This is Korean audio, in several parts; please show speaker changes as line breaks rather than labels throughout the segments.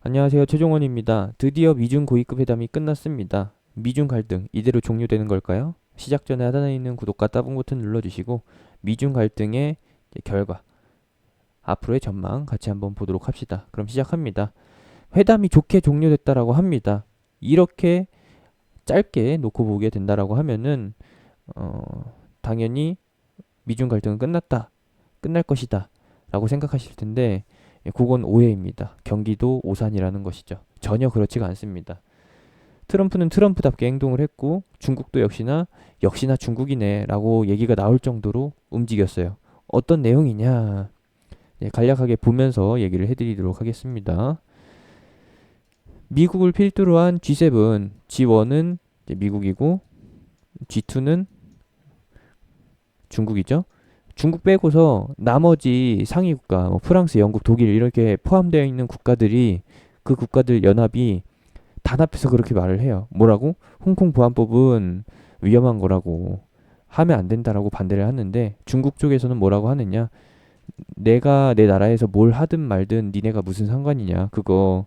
안녕하세요. 최종원입니다. 드디어 미중 고위급 회담이 끝났습니다. 미중 갈등 이대로 종료되는 걸까요? 시작 전에 하단에 있는 구독과 따봉 버튼 눌러주시고 미중 갈등의 결과, 앞으로의 전망 같이 한번 보도록 합시다. 그럼 시작합니다. 회담이 좋게 종료됐다라고 합니다. 이렇게 짧게 놓고 보게 된다라고 하면은 당연히 미중 갈등은 끝났다, 끝날 것이다 라고 생각하실 텐데 그건 오해입니다. 경기도 오산이라는 것이죠. 전혀 그렇지가 않습니다. 트럼프는 트럼프답게 행동을 했고 중국도 역시나 중국이네 라고 얘기가 나올 정도로 움직였어요. 어떤 내용이냐, 간략하게 보면서 얘기를 해드리도록 하겠습니다. 미국을 필두로 한 G7, G1은 미국이고 G2는 중국이죠. 중국 빼고서 나머지 상위 국가, 뭐 프랑스, 영국, 독일 이렇게 포함되어 있는 국가들이, 그 국가들 연합이 단합해서 그렇게 말을 해요. 뭐라고? 홍콩 보안법은 위험한 거라고, 하면 안 된다라고 반대를 하는데, 중국 쪽에서는 뭐라고 하느냐? 내가 내 나라에서 뭘 하든 말든 니네가 무슨 상관이냐? 그거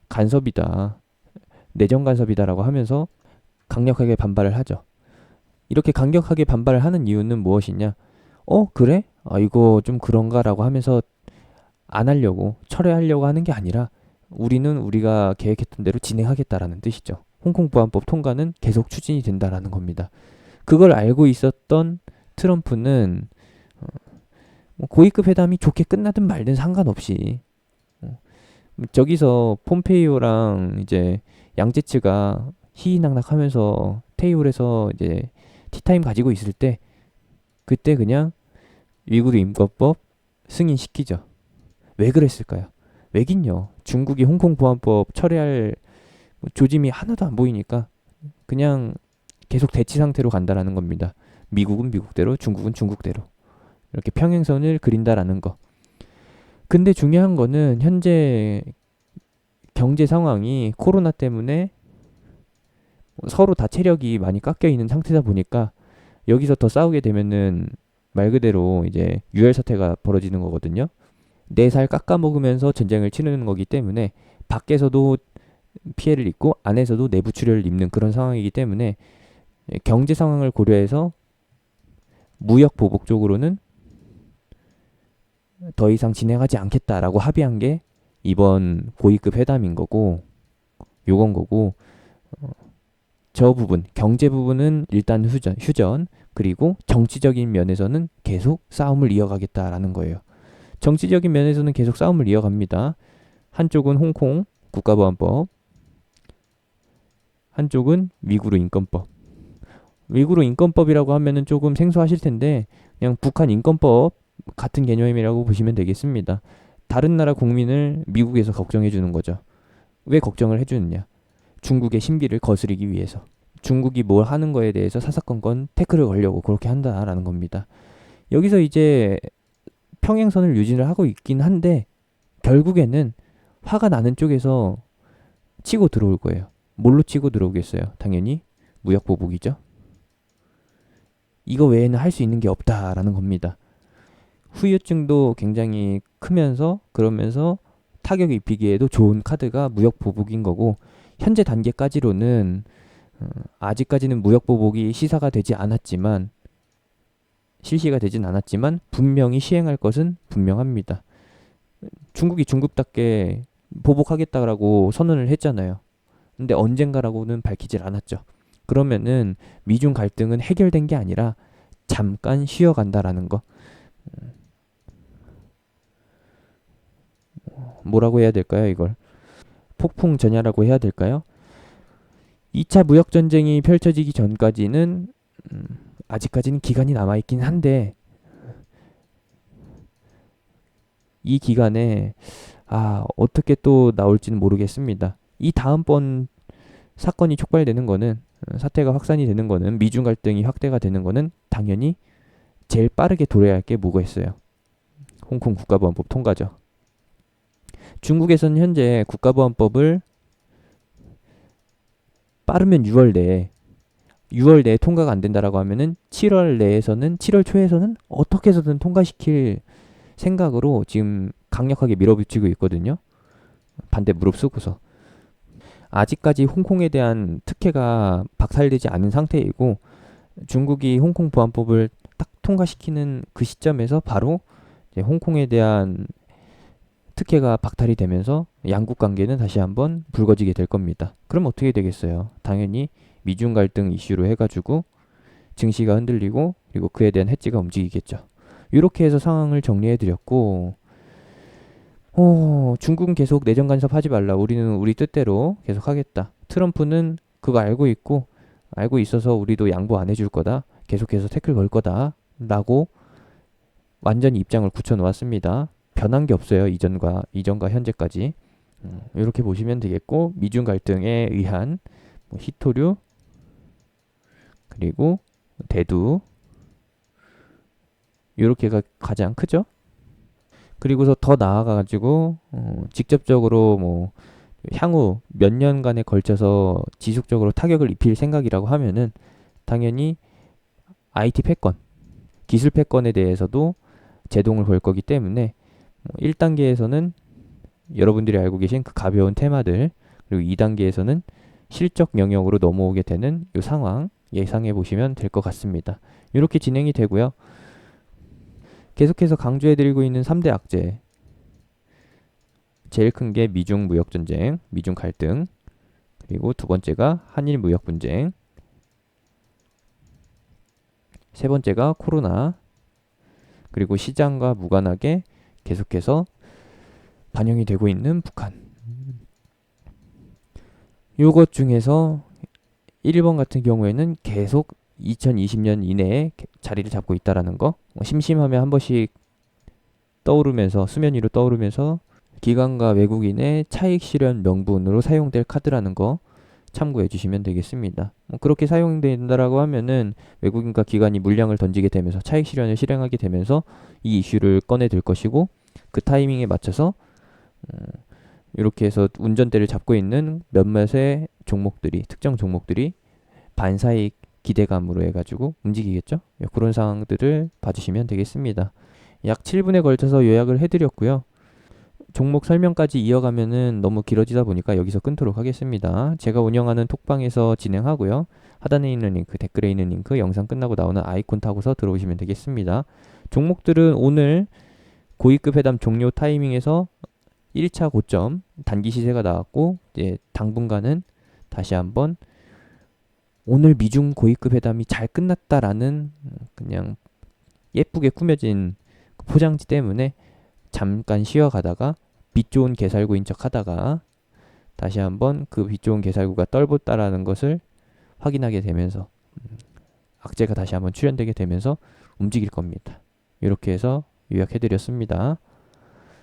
간섭이다, 내정 간섭이다라고 하면서 강력하게 반발을 하죠. 이렇게 강력하게 반발을 하는 이유는 무엇이냐? 그래? 이거 좀 그런가라고 하면서 안 하려고, 철회하려고 하는 게 아니라 우리는 우리가 계획했던 대로 진행하겠다라는 뜻이죠. 홍콩 보안법 통과는 계속 추진이 된다라는 겁니다. 그걸 알고 있었던 트럼프는 뭐 고위급 회담이 좋게 끝나든 말든 상관없이 저기서 폼페이오랑 이제 양제츠가 희희낙낙하면서 테이블에서 이제 티타임 가지고 있을 때, 그때 그냥 위구르 인권법 승인시키죠. 왜 그랬을까요? 왜긴요. 중국이 홍콩 보안법 철회할 조짐이 하나도 안 보이니까 그냥 계속 대치 상태로 간다라는 겁니다. 미국은 미국대로, 중국은 중국대로 이렇게 평행선을 그린다라는 거. 근데 중요한 거는 현재 경제 상황이 코로나 때문에 서로 다 체력이 많이 깎여 있는 상태다 보니까 여기서 더 싸우게 되면은 말 그대로 이제 유혈 사태가 벌어지는 거거든요. 내 살 깎아 먹으면서 전쟁을 치르는 거기 때문에 밖에서도 피해를 입고 안에서도 내부 출혈을 입는 그런 상황이기 때문에 경제 상황을 고려해서 무역 보복 쪽으로는 더 이상 진행하지 않겠다라고 합의한 게 이번 고위급 회담인 거고, 요건 거고, 저 부분, 경제 부분은 일단 휴전, 그리고 정치적인 면에서는 계속 싸움을 이어가겠다라는 거예요. 정치적인 면에서는 계속 싸움을 이어갑니다. 한쪽은 홍콩 국가보안법, 한쪽은 위구르 인권법. 위구르 인권법이라고 하면은 조금 생소하실 텐데 그냥 북한 인권법 같은 개념이라고 보시면 되겠습니다. 다른 나라 국민을 미국에서 걱정해 주는 거죠. 왜 걱정을 해주느냐? 중국의 신비를 거스르기 위해서. 중국이 뭘 하는 거에 대해서 사사건건 태클을 걸려고 그렇게 한다라는 겁니다. 여기서 이제 평행선을 유지를 하고 있긴 한데 결국에는 화가 나는 쪽에서 치고 들어올 거예요. 뭘로 치고 들어오겠어요? 당연히 무역 보복이죠. 이거 외에는 할 수 있는 게 없다라는 겁니다. 후유증도 굉장히 크면서 그러면서 타격을 입히기에도 좋은 카드가 무역 보복인 거고, 현재 단계까지로는 아직까지는 무역 보복이 시사가 되지 않았지만, 실시가 되진 않았지만 분명히 시행할 것은 분명합니다. 중국이 중국답게 보복하겠다라고 선언을 했잖아요. 근데 언젠가라고는 밝히질 않았죠. 그러면은 미중 갈등은 해결된 게 아니라 잠깐 쉬어간다라는 거. 뭐라고 해야 될까요, 이걸? 폭풍 전야라고 해야 될까요? 2차 무역 전쟁이 펼쳐지기 전까지는 아직까지는 기간이 남아 있긴 한데, 이 기간에 어떻게 또 나올지는 모르겠습니다. 이 다음번 사건이 촉발되는 거는, 사태가 확산이 되는 거는, 미중 갈등이 확대가 되는 거는 당연히 제일 빠르게 도래할 게 뭐가 있어요? 홍콩 국가보안법 통과죠. 중국에서는 현재 국가보안법을 빠르면 6월 내에 통과가 안 된다라고 하면은 7월 초에서는 어떻게 해서든 통과시킬 생각으로 지금 강력하게 밀어붙이고 있거든요. 반대 무릅쓰고서. 아직까지 홍콩에 대한 특혜가 박살되지 않은 상태이고 중국이 홍콩 보안법을 딱 통과시키는 그 시점에서 바로 이제 홍콩에 대한 특혜가 박탈이 되면서 양국 관계는 다시 한번 불거지게 될 겁니다. 그럼 어떻게 되겠어요? 당연히 미중 갈등 이슈로 해가지고 증시가 흔들리고 그리고 그에 대한 해지가 움직이겠죠. 이렇게 해서 상황을 정리해드렸고 중국은 계속 내정 간섭하지 말라. 우리는 우리 뜻대로 계속 하겠다. 트럼프는 그거 알고 있어서 우리도 양보 안 해줄 거다. 계속해서 태클 걸 거다. 라고 완전히 입장을 굳혀 놓았습니다. 변한 게 없어요. 이전과 현재까지. 이렇게 보시면 되겠고 미중 갈등에 의한 히토류 그리고 대두 이렇게가 가장 크죠. 그리고서 더 나아가가지고 직접적으로 뭐 향후 몇 년간에 걸쳐서 지속적으로 타격을 입힐 생각이라고 하면은 당연히 IT 패권, 기술 패권에 대해서도 제동을 걸 거기 때문에 1단계에서는 여러분들이 알고 계신 그 가벼운 테마들 그리고 2단계에서는 실적 영역으로 넘어오게 되는 이 상황 예상해 보시면 될 것 같습니다. 이렇게 진행이 되고요. 계속해서 강조해드리고 있는 3대 악재 제일 큰 게 미중 무역전쟁, 미중 갈등 그리고 두 번째가 한일 무역 분쟁 세 번째가 코로나 그리고 시장과 무관하게 계속해서 반영이 되고 있는 북한 요것 중에서 1번 같은 경우에는 계속 2020년 이내에 자리를 잡고 있다라는 거 심심하면 한 번씩 떠오르면서 수면 위로 떠오르면서 기관과 외국인의 차익 실현 명분으로 사용될 카드라는 거 참고해 주시면 되겠습니다. 그렇게 사용된다라고 하면은 외국인과 기관이 물량을 던지게 되면서 차익 실현을 실행하게 되면서 이 이슈를 꺼내 들 것이고 그 타이밍에 맞춰서 이렇게 해서 운전대를 잡고 있는 몇몇의 종목들이 특정 종목들이 반사익 기대감으로 해가지고 움직이겠죠. 그런 상황들을 봐주시면 되겠습니다. 약 7분에 걸쳐서 요약을 해드렸고요. 종목 설명까지 이어가면은 너무 길어지다 보니까 여기서 끊도록 하겠습니다. 제가 운영하는 톡방에서 진행하고요. 하단에 있는 링크, 댓글에 있는 링크, 영상 끝나고 나오는 아이콘 타고서 들어오시면 되겠습니다. 종목들은 오늘 고위급 회담 종료 타이밍에서 1차 고점 단기 시세가 나왔고 이제 당분간은 다시 한번 오늘 미중 고위급 회담이 잘 끝났다라는 그냥 예쁘게 꾸며진 포장지 때문에 잠깐 쉬어가다가 빛 좋은 개살구인 척 하다가 다시 한번 그 빛 좋은 개살구가 떨궜다라는 것을 확인하게 되면서 악재가 다시 한번 출현되게 되면서 움직일 겁니다. 이렇게 해서 요약해드렸습니다.